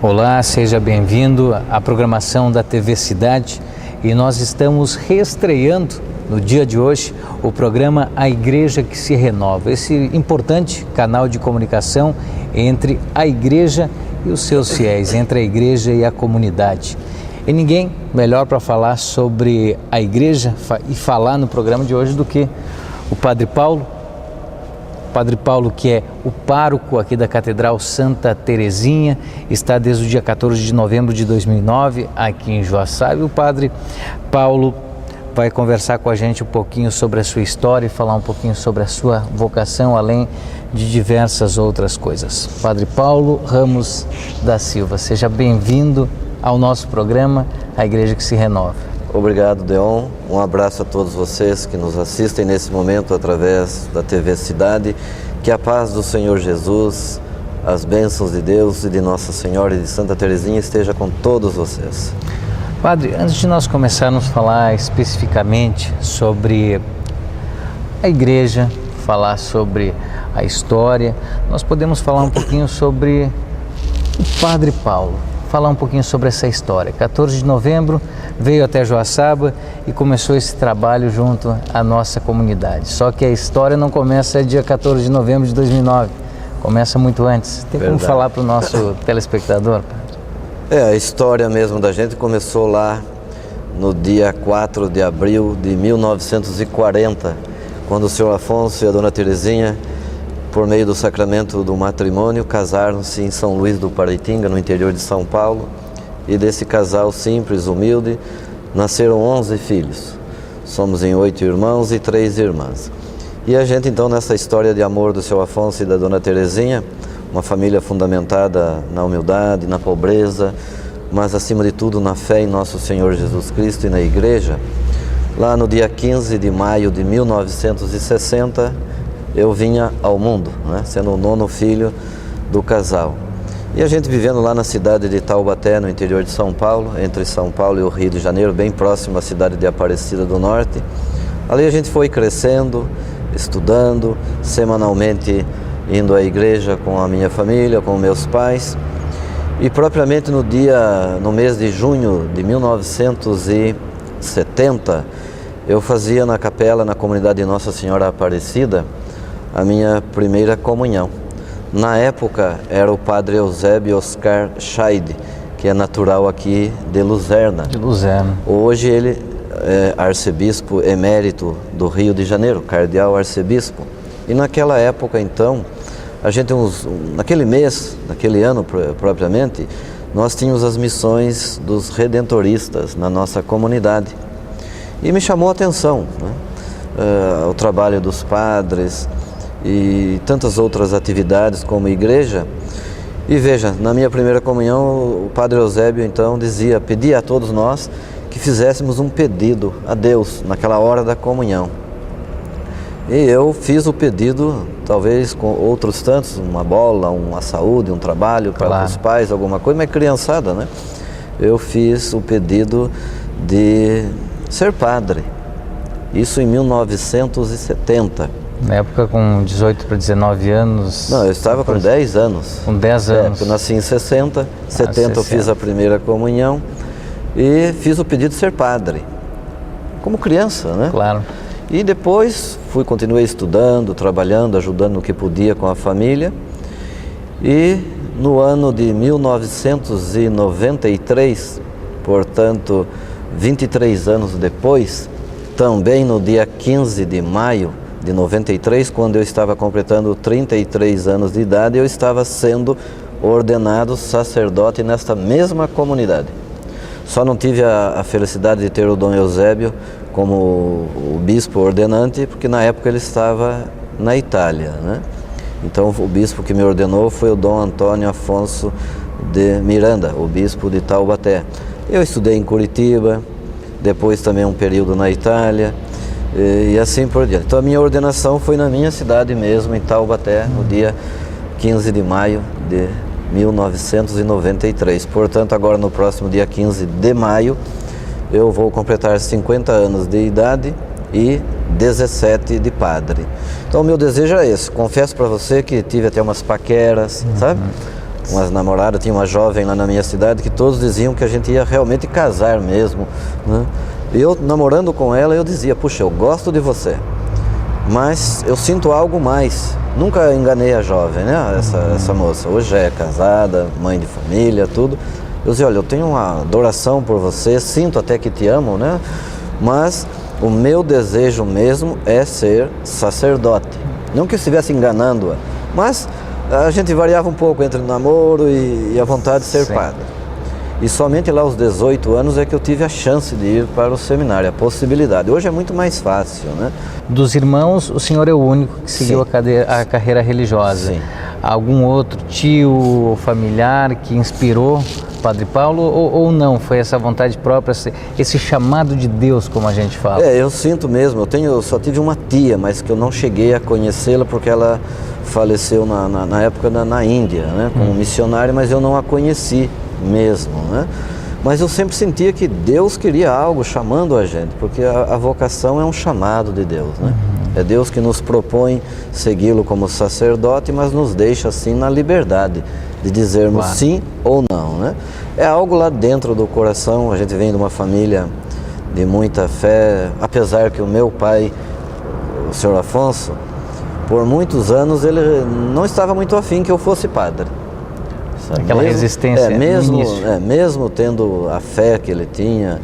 Olá, seja bem-vindo à programação da TV Cidade e nós estamos reestreando no dia de hoje o programa A Igreja que se Renova, esse importante canal de comunicação entre a igreja e os seus fiéis, entre a igreja e a comunidade. E ninguém melhor para falar sobre a igreja e falar no programa de hoje do que o Padre Paulo. Padre Paulo, que é o pároco aqui da Catedral Santa Terezinha, está desde o dia 14 de novembro de 2009 aqui em Joaçaba. E o Padre Paulo vai conversar com a gente um pouquinho sobre a sua história e falar um pouquinho sobre a sua vocação, além de diversas outras coisas. Padre Paulo Ramos da Silva, seja bem-vindo ao nosso programa A Igreja que se Renova. Obrigado, Deon. Um abraço a todos vocês que nos assistem nesse momento através da TV Cidade. Que a paz do Senhor Jesus, as bênçãos de Deus e de Nossa Senhora e de Santa Terezinha esteja com todos vocês. Padre, antes de nós começarmos a falar especificamente sobre a igreja, falar sobre a história, nós podemos falar um pouquinho sobre o Padre Paulo, falar um pouquinho sobre essa história. 14 de novembro veio até Joaçaba e começou esse trabalho junto à nossa comunidade. Só que a história não começa dia 14 de novembro de 2009, começa muito antes. Tem como falar para o nosso telespectador? A história mesmo da gente começou lá no dia 4 de abril de 1940, quando o senhor Afonso e a dona Terezinha, por meio do sacramento do matrimônio, casaram-se em São Luís do Paraitinga, no interior de São Paulo. E desse casal simples, humilde, nasceram 11 filhos. Somos em 8 irmãos e 3 irmãs. E a gente então, nessa história de amor do seu Afonso e da dona Terezinha, uma família fundamentada na humildade, na pobreza, mas acima de tudo na fé em nosso Senhor Jesus Cristo e na igreja, lá no dia 15 de maio de 1960, eu vinha ao mundo, sendo o 9º filho do casal. E a gente vivendo lá na cidade de Taubaté, no interior de São Paulo, entre São Paulo e o Rio de Janeiro, bem próximo à cidade de Aparecida do Norte. Ali a gente foi crescendo, estudando, semanalmente indo à igreja com a minha família, com meus pais. E propriamente no mês de junho de 1970, eu fazia na capela, na comunidade de Nossa Senhora Aparecida, a minha primeira comunhão. Na época era o padre Eusébio Oscar Scheid, que é natural aqui de Luzerna. Hoje ele é arcebispo emérito do Rio de Janeiro, cardeal arcebispo. E naquela época então, a gente naquele mês, naquele ano propriamente, nós tínhamos as missões dos redentoristas na nossa comunidade. E me chamou a atenção, o trabalho dos padres e tantas outras atividades como igreja. E veja, na minha primeira comunhão, o padre Eusébio então pedia a todos nós que fizéssemos um pedido a Deus naquela hora da comunhão. E eu fiz o pedido, talvez com outros tantos, uma bola, uma saúde, um trabalho para os pais, alguma coisa, mas criançada, Eu fiz o pedido de ser padre, isso em 1970. Na época com 18 para 19 anos? Não, eu estava com 10 anos. Com 10 anos. Eu nasci em 60, 70 eu fiz a primeira comunhão e fiz o pedido de ser padre, como criança, Claro. E depois continuei estudando, trabalhando, ajudando no que podia com a família. E no ano de 1993, portanto, 23 anos depois, também no dia 15 de maio de 93, quando eu estava completando 33 anos de idade, eu estava sendo ordenado sacerdote nesta mesma comunidade. Só não tive a felicidade de ter o Dom Eusébio como o bispo ordenante, porque na época ele estava na Itália, Então o bispo que me ordenou foi o Dom Antônio Afonso de Miranda, o bispo de Taubaté. Eu estudei em Curitiba, depois também um período na Itália, e assim por diante. Então a minha ordenação foi na minha cidade mesmo, em Taubaté, no dia 15 de maio de 1993. Portanto, agora no próximo dia 15 de maio, eu vou completar 50 anos de idade e 17 de padre. Então o meu desejo é esse. Confesso para você que tive até umas paqueras, sabe? umas namoradas, tinha uma jovem lá na minha cidade que todos diziam que a gente ia realmente casar mesmo, né? E eu, namorando com ela, eu dizia, puxa, eu gosto de você, mas eu sinto algo mais. Nunca enganei a jovem, né? Essa moça, hoje é casada, mãe de família, tudo. Eu dizia, olha, eu tenho uma adoração por você, sinto até que te amo, né? Mas o meu desejo mesmo é ser sacerdote. Não que eu estivesse enganando-a, mas a gente variava um pouco entre o namoro e a vontade de ser padre. E somente lá aos 18 anos é que eu tive a chance de ir para o seminário, a possibilidade. Hoje é muito mais fácil, né? Dos irmãos, o senhor é o único que seguiu a carreira religiosa. Sim. Algum outro tio ou familiar que inspirou Padre Paulo ou não? Foi essa vontade própria, esse chamado de Deus, como a gente fala? Eu sinto mesmo. Eu só tive uma tia, mas que eu não cheguei a conhecê-la porque ela faleceu na época na Índia, né? Como missionária, mas eu não a conheci mesmo, né? Mas eu sempre sentia que Deus queria algo chamando a gente, porque a vocação é um chamado de Deus, né? É Deus que nos propõe segui-lo como sacerdote, mas nos deixa assim na liberdade de dizermos sim ou não, né? É algo lá dentro do coração. A gente vem de uma família de muita fé, apesar que o meu pai, o senhor Afonso, por muitos anos ele não estava muito afim que eu fosse padre. Aquela resistência mesmo tendo a fé que ele tinha,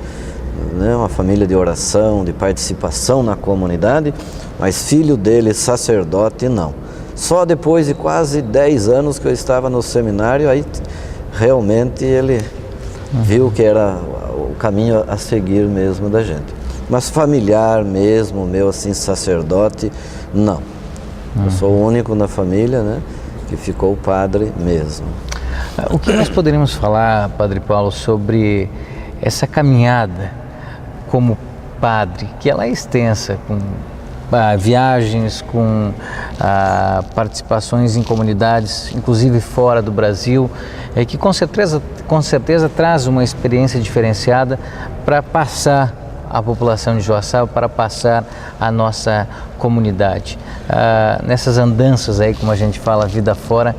né, uma família de oração, de participação na comunidade, mas filho dele, sacerdote, não. Só depois de quase 10 anos que eu estava no seminário, aí realmente ele viu que era o caminho a seguir mesmo da gente. Mas familiar mesmo, meu assim, sacerdote, não. Eu sou o único na família, né, que ficou padre mesmo. O que nós poderíamos falar, Padre Paulo, sobre essa caminhada como padre, que ela é extensa, com viagens, com participações em comunidades, inclusive fora do Brasil, que com certeza traz uma experiência diferenciada para passar à população de Joaçaba, para passar à nossa comunidade. Nessas andanças aí, como a gente fala, vida fora,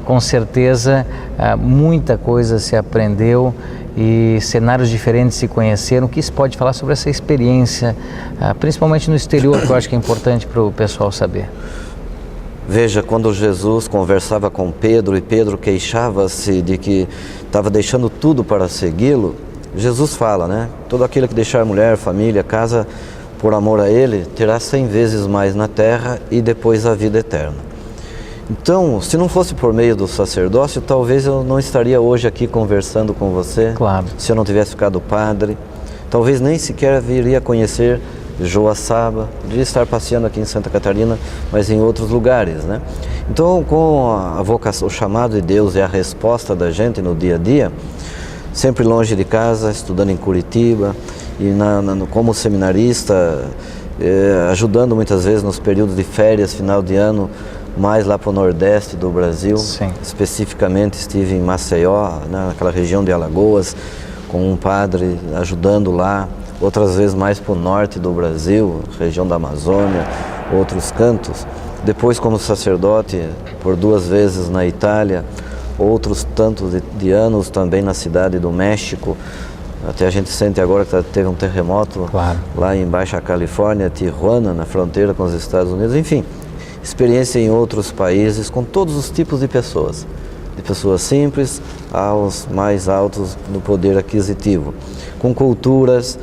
com certeza muita coisa se aprendeu e cenários diferentes se conheceram. O que se pode falar sobre essa experiência, principalmente no exterior, que eu acho que é importante para o pessoal saber? Veja, quando Jesus conversava com Pedro e Pedro queixava-se de que estava deixando tudo para segui-lo, Jesus fala, né? Todo aquele que deixar mulher, família, casa, por amor a Ele, terá 100 vezes mais na terra e depois a vida eterna. Então, se não fosse por meio do sacerdócio, talvez eu não estaria hoje aqui conversando com você. Claro. Se eu não tivesse ficado padre, talvez nem sequer viria conhecer Joaçaba, poderia estar passeando aqui em Santa Catarina, mas em outros lugares, né? Então, com a vocação, o chamado de Deus é a resposta da gente no dia a dia, sempre longe de casa, estudando em Curitiba e como seminarista, ajudando muitas vezes nos períodos de férias, final de ano, mais lá para o nordeste do Brasil. Sim. Especificamente estive em Maceió, naquela região de Alagoas, com um padre ajudando lá, outras vezes mais para o norte do Brasil, região da Amazônia, outros cantos. Depois como sacerdote, por 2 vezes na Itália, outros tantos de anos também na cidade do México. Até a gente sente agora que teve um terremoto lá em Baixa Califórnia, Tijuana, na fronteira com os Estados Unidos, enfim. Experiência em outros países com todos os tipos de pessoas simples aos mais altos no poder aquisitivo, com culturas,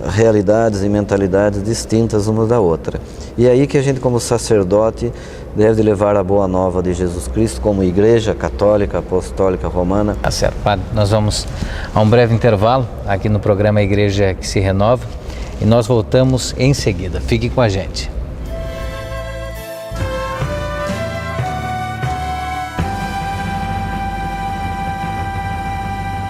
realidades e mentalidades distintas uma da outra. E é aí que a gente, como sacerdote, deve levar a boa nova de Jesus Cristo como Igreja Católica, Apostólica, Romana. Tá certo, Padre. Nós vamos a um breve intervalo aqui no programa Igreja que se Renova e nós voltamos em seguida. Fique com a gente.